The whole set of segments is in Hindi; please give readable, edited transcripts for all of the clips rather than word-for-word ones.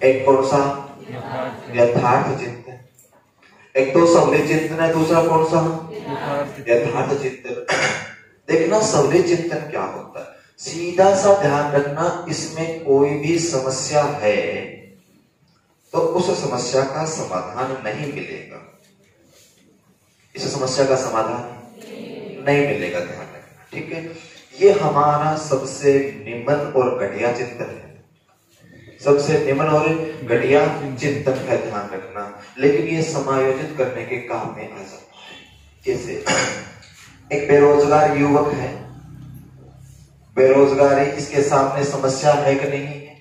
एक कौन सा? यथार्थ चिंतन। एक तो सवली चिंतन है, दूसरा कौन सा? यथार्थ चिंतन। देखना सवली चिंतन क्या होता है, सीधा सा ध्यान रखना, इसमें कोई भी समस्या है तो उस समस्या का समाधान नहीं मिलेगा, इस समस्या का समाधान नहीं मिलेगा, ध्यान रखना, ठीक है। ये हमारा सबसे निम्न और घटिया चिंतन है, सबसे निम्न और घटिया चिंतन है, ध्यान रखना। लेकिन ये समायोजित करने के काम में आ सकता है। जैसे एक बेरोजगार युवक है, बेरोजगारी इसके सामने समस्या है कि नहीं है?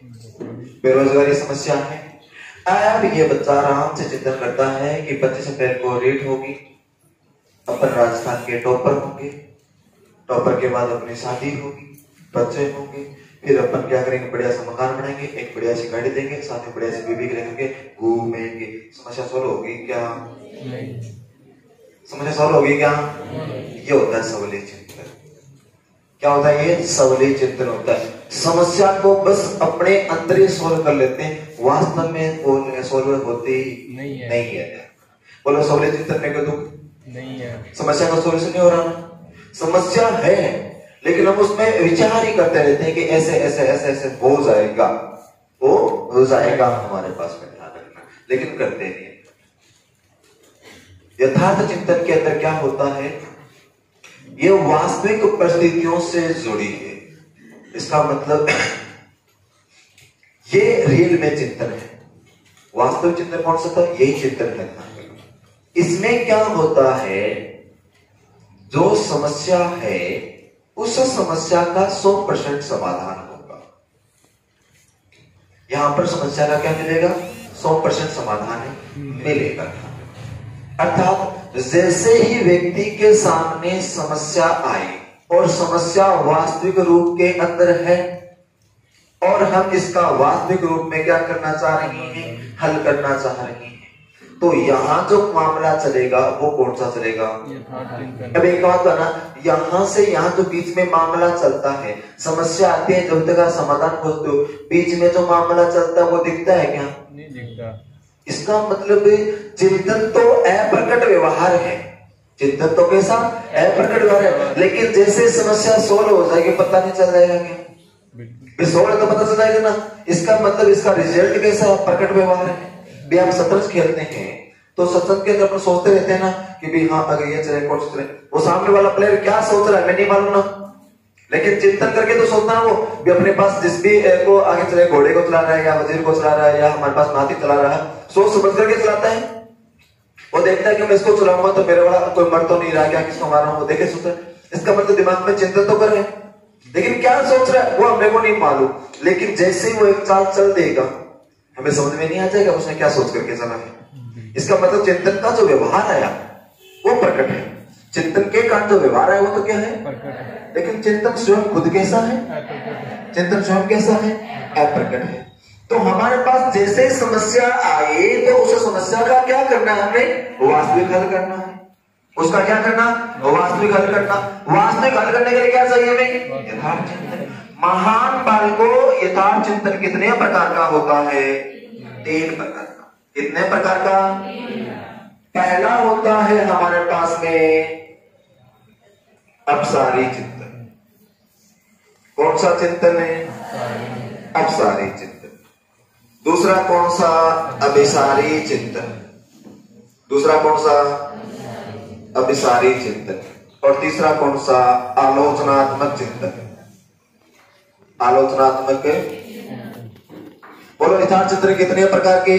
बेरोजगारी समस्या है। अब ये बच्चा आराम से चिंतन करता है कि 25 अप्रैल को रेट होगी, अपन राजस्थान के टॉपर होंगे, टॉपर के बाद अपनी शादी होगी, बच्चे होंगे, फिर अपन क्या करेंगे, बढ़िया सा मकान बनाएंगे, एक बढ़िया सी गाड़ी देंगे, साथ में बढ़िया सी बीबी रहेंगे, घूमेंगे। समस्या सॉल्व होगी क्या? समस्या सॉल्व होगी क्या? ये होता है सवली चिंतन। क्या होता है? ये सवली चिंतन होता है। समस्या को बस अपने अंदर ही सोल्व कर लेते हैं, वास्तव में सोल्व होती नहीं है। बोलो सवली चिंतन में कोई दुख नहीं है, समस्या का सोल्यूशन नहीं हो रहा ना। समस्या है लेकिन हम उसमें विचार ही करते रहते हैं कि ऐसे ऐसे ऐसे ऐसे हो जाएगा, वो हो जाएगा हमारे पास में, ध्यान रखना, लेकिन करते नहीं। यथार्थ चिंतन के अंदर क्या होता है, ये वास्तविक परिस्थितियों से जुड़ी है। इसका मतलब ये रियल में चिंतन है। वास्तविक चिंतन कौन सा था? यही चिंतन है। इसमें क्या होता है, जो समस्या है उस समस्या का 100% समाधान होगा। यहां पर समस्या का क्या मिलेगा? 100% समाधान मिलेगा। अर्थात जैसे ही व्यक्ति के सामने समस्या आई और समस्या वास्तविक रूप के अंदर है और हम इसका वास्तविक रूप में क्या करना चाह रहे हैं, हल करना चाह रहे हैं, तो यहां जो मामला चलेगा वो कौन सा चलेगा? अब एक बात है ना, यहां से यहां जो बीच में मामला चलता है, समस्या आती है, जब तक समाधान खोजते हो, बीच में जो मामला चलता है वो दिखता है क्या? नहीं दिखता। इसका मतलब चिंतन तो अप्रकट व्यवहार है। चिंतन तो कैसा? अप्रकट व्यवहार है। लेकिन जैसे समस्या सोल्व हो जाएगी, पता नहीं चल जाएगा क्या? सोल्व तो पता चल जाएगा ना। इसका मतलब इसका रिजल्ट कैसा है? प्रकट व्यवहार है। भी आप शतरंज खेलते हैं तो शतरंज के अंदर अपन सोचते रहते हैं ना कि भी हाँ अगर ये चले कौन चले, वो सामने वाला प्लेयर क्या सोच रहा है मैं नहीं मालूम ना, लेकिन चिंतन करके तो सोचना वो भी अपने पास जिस भी को आगे चले, घोड़े को चला रहा है या वजीर को चला रहा है या हमारे पास हाथी चला रहा है, सोच समझ करके चलाता है। वो देखता है कि मैं इसको चलाऊंगा तो मेरे वाला कोई मर तो नहीं रहा, क्या किसको मारा हूं, वो देखे सोचता है। इसका मतलब दिमाग में चिंतन तो कर रहे हैं, लेकिन क्या सोच रहा है वो हमें को नहीं मालूम। लेकिन जैसे ही वो एक चाल चल देगा हमें समझ में नहीं आ जाएगा उसने क्या सोच करके चला है। इसका मतलब चिंतन का जो व्यवहार आया वो प्रकट है। चिंतन के कारण जो व्यवहार है वो तो क्या है? प्रकट है। लेकिन चिंतन स्वयं खुद कैसा है? चिंतन स्वयं कैसा है? अप्रकट है। तो हमारे पास जैसे समस्या आए तो उस समस्या का क्या करना है? हमें वास्तविक हल करना है। उसका क्या करना? वास्तविक हल करना। वास्तविक हल करने के लिए क्या चाहिए हमें? यथार्थ चिंतन। महान बाल को यथार्थ चिंतन कितने प्रकार का होता है? 3 प्रकार का। कितने प्रकार का? पहला होता है हमारे पास में अपसारी चिंतन। कौन सा चिंतन है? अपसारी चिंतन। दूसरा कौन सा? अभिसारी चिंतन। दूसरा कौन सा? अभिसारी चिंतन। और तीसरा कौन सा? आलोचनात्मक चिंतन। आलोचनात्मक। बोलो यथार्थ चिंतन कितने प्रकार के?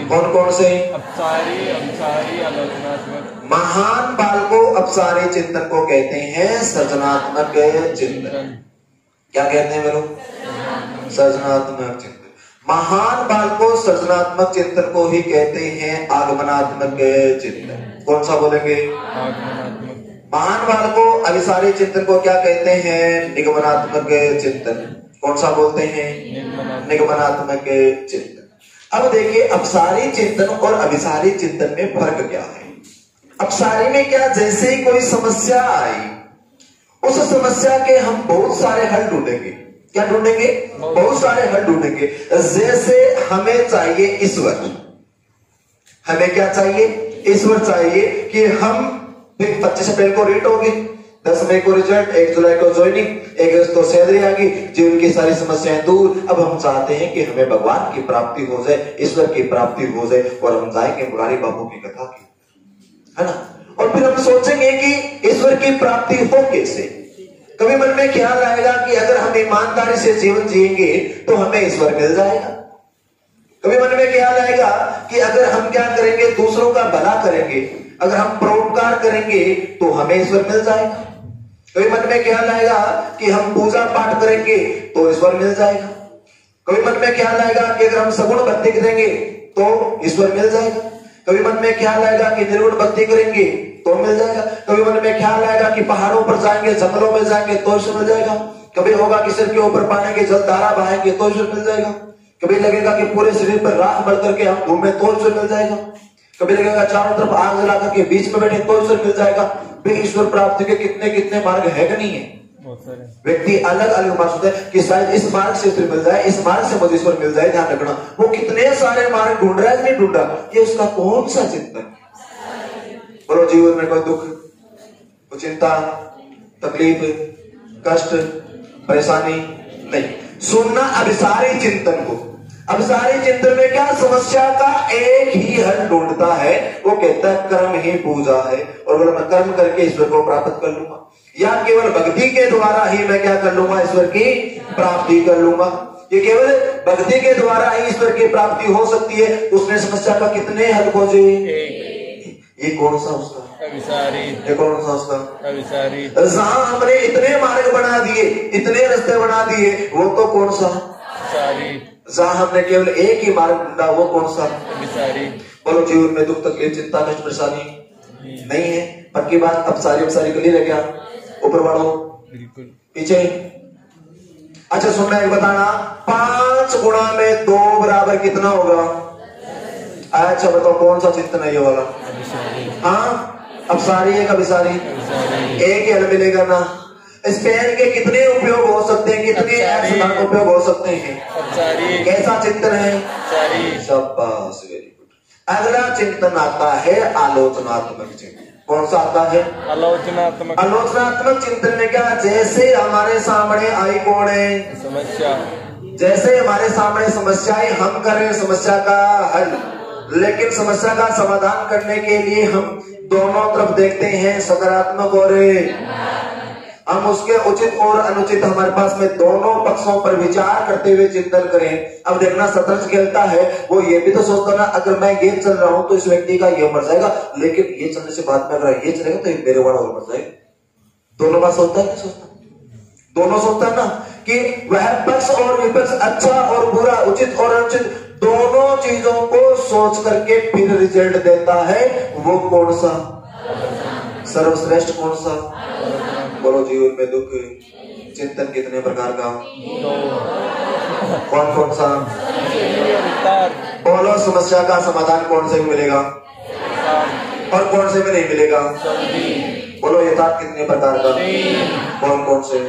कौन कौन से? अपसारी, अभिसारी, आलोचनात्मक। महान बाल को अपसारी चिंतन को कहते हैं सृजनात्मक चिंतन। क्या कहते हैं मेरे? सृजनात्मक चिंतन। महान बाल को सृजनात्मक चिंतन को ही कहते हैं आगमनात्मक चिंतन। कौन सा बोलेंगे? आगमनात्मक। महान बाल को अभिसारी चिंतन को क्या कहते हैं? निगमनात्मक चिंतन। कौन सा बोलते हैं? निगमनात्मक चिंतन। अब देखिए अपसारी चिंतन और अभिसारी चिंतन में फर्क क्या है? अपसारी में क्या, जैसे ही कोई समस्या आई उस समस्या के हम बहुत सारे हल ढूंढेंगे, क्या ढूंढेंगे? बहुत सारे हल ढूंढेंगे। जैसे हमें चाहिए ईश्वर, हमें क्या चाहिए? ईश्वर चाहिए कि हम 25 अप्रैल को रेट होगी, 10 मई को रिजल्ट, 1 जुलाई को ज्वाइनिंग, 1 अगस्त को सैलरी आ गई, जीवन की सारी समस्याएं दूर। अब हम चाहते हैं कि हमें भगवान की प्राप्ति हो जाए, ईश्वर की प्राप्ति हो जाए, और हम जाएंगे मुरारी बाबू की कथा की, है ना। और फिर हम सोचेंगे कि ईश्वर की प्राप्ति हो कैसे। कभी मन में ख्याल आएगा कि अगर हम ईमानदारी से जीवन जिएंगे तो हमें ईश्वर मिल जाएगा। कभी मन में ख्याल आएगा कि अगर हम क्या करेंगे, दूसरों का भला करेंगे, अगर हम परोपकार करेंगे तो हमें ईश्वर मिल जाएगा। कभी मन में ख्याल आएगा कि हम पूजा पाठ करेंगे तो ईश्वर मिल जाएगा। कभी मन में ख्याल आएगा कि अगर हम सगुण भक्ति करेंगे तो ईश्वर मिल जाएगा। कभी मन में ख्याल आएगा कि निर्गुण भक्ति करेंगे तो मिल जाएगा। कभी मन में ख्याल आएगा कि पहाड़ों पर जाएंगे, जंगलों में जाएंगे तो ईश्वर मिल जाएगा। कभी होगा कि सिर के ऊपर पानी की जलधारा बहाएंगे तो ईश्वर मिल जाएगा। कभी लगेगा कि पूरे शरीर पर राख बढ़ करके हम घूमे तो ईश्वर मिल जाएगा। कभी लगेगा चारों तरफ आग जला करके बीच में बैठे तो ईश्वर मिल जाएगा। ईश्वर प्राप्ति के कितने कितने मार्ग है कि नहीं है। व्यक्ति अलग अलग मार्ग सोचता है कि शायद इस मार्ग से ईश्वर मिल जाए, इस मार्ग से मुझे ईश्वर मिल जाए। ध्यान रखना, वो कितने सारे मार्ग ढूंढ रहा है, नहीं ढूंढ रहा, ये उसका कौन सा चिंतन। बोलो, जीवन में कोई दुख, कोई चिंता, तकलीफ, कष्ट, परेशानी नहीं। सुनना अभिसारी चिंतन को। अभिसारी चिंतन में क्या? समस्या का एक ही हल ढूंढता है, वो कहता है कर्म ही पूजा है, और बोला मैं कर्म करके ईश्वर को प्राप्त कर लूंगा, या केवल भक्ति के द्वारा ही मैं क्या कर लूंगा? ईश्वर की प्राप्ति कर लूंगा। ये केवल भक्ति के द्वारा ही ईश्वर की प्राप्ति हो सकती है। उसने समस्या का कितने हल खोजे? ये कौन सा उसका? अभिसारी। ये कौन सा उसका? अभिसारी। जहां हमने इतने मार्ग बना दिए, इतने रास्ते बना दिए, वो तो कौन सा? अभिसारी। जहां हमने केवल एक ही मार्ग ढूंढा, वो कौन सा? अभिसारी। बोलो, जीवन में दुख, तकलीफ, चिंता, कष्ट, परेशानी नहीं है, पक्की बात। अब सारी गली रह गया, ऊपर बढ़ो, बिल्कुल पीछे। अच्छा सुनना, एक बताना, 5 गुणा में 2 बराबर कितना होगा? अच्छा बताओ, कौन सा चिंतन है ये वाला? हाँ, अब सारी है, कभी सारी एक ही हल मिलेगा ना। इस पेन के कितने उपयोग हो सकते हैं, कितने उपयोग हो सकते हैं? कैसा चिंतन है? शाबाश, वेरी गुड। अगला चिंतन आता है आलोचनात्मक चिंतन। कौन सा आता है? आलोचनात्मक। आलोचनात्मक चिंतन में क्या? जैसे हमारे सामने आई कौन है? समस्या। जैसे हमारे सामने समस्या है, हम कर रहे हैं समस्या का हल, लेकिन समस्या का समाधान करने के लिए हम दोनों तरफ देखते हैं, सकारात्मक और हम उसके उचित और अनुचित हमारे पास में दोनों पक्षों पर विचार करते हुए चिंतन करें। अब देखना, शतरंज खेलता है वो ये भी तो सोचता ना, अगर मैं ये चल रहा हूं तो इस व्यक्ति का ये मर जाएगा, लेकिन ये चलने से बाद में अगर ये चलेगा तो मेरे वाला और मर जाएगा। दोनों बात सोचता है क्या? सोचता, दोनों सोचता है ना कि वह पक्ष और विपक्ष, अच्छा और बुरा, उचित और अनुचित, दोनों चीजों को सोच करके फिर रिजल्ट देता है। वो कौन सा? सर्वश्रेष्ठ कौन सा? बोलो, जीवन में दुख, चिंतन कितने प्रकार का? कौन कौन सा? बोलो, समस्या का समाधान कौन से मिलेगा और कौन से में नहीं मिलेगा? बोलो, यथार्थ कितने प्रकार का? कौन कौन से?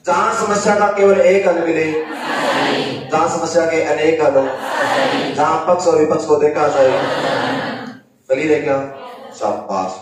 जहां समस्या का केवल एक हल मिले, जहां समस्या के अनेक हल हो, जहां पक्ष और विपक्ष को देखा जाए, चलिए क्या? शाबाश।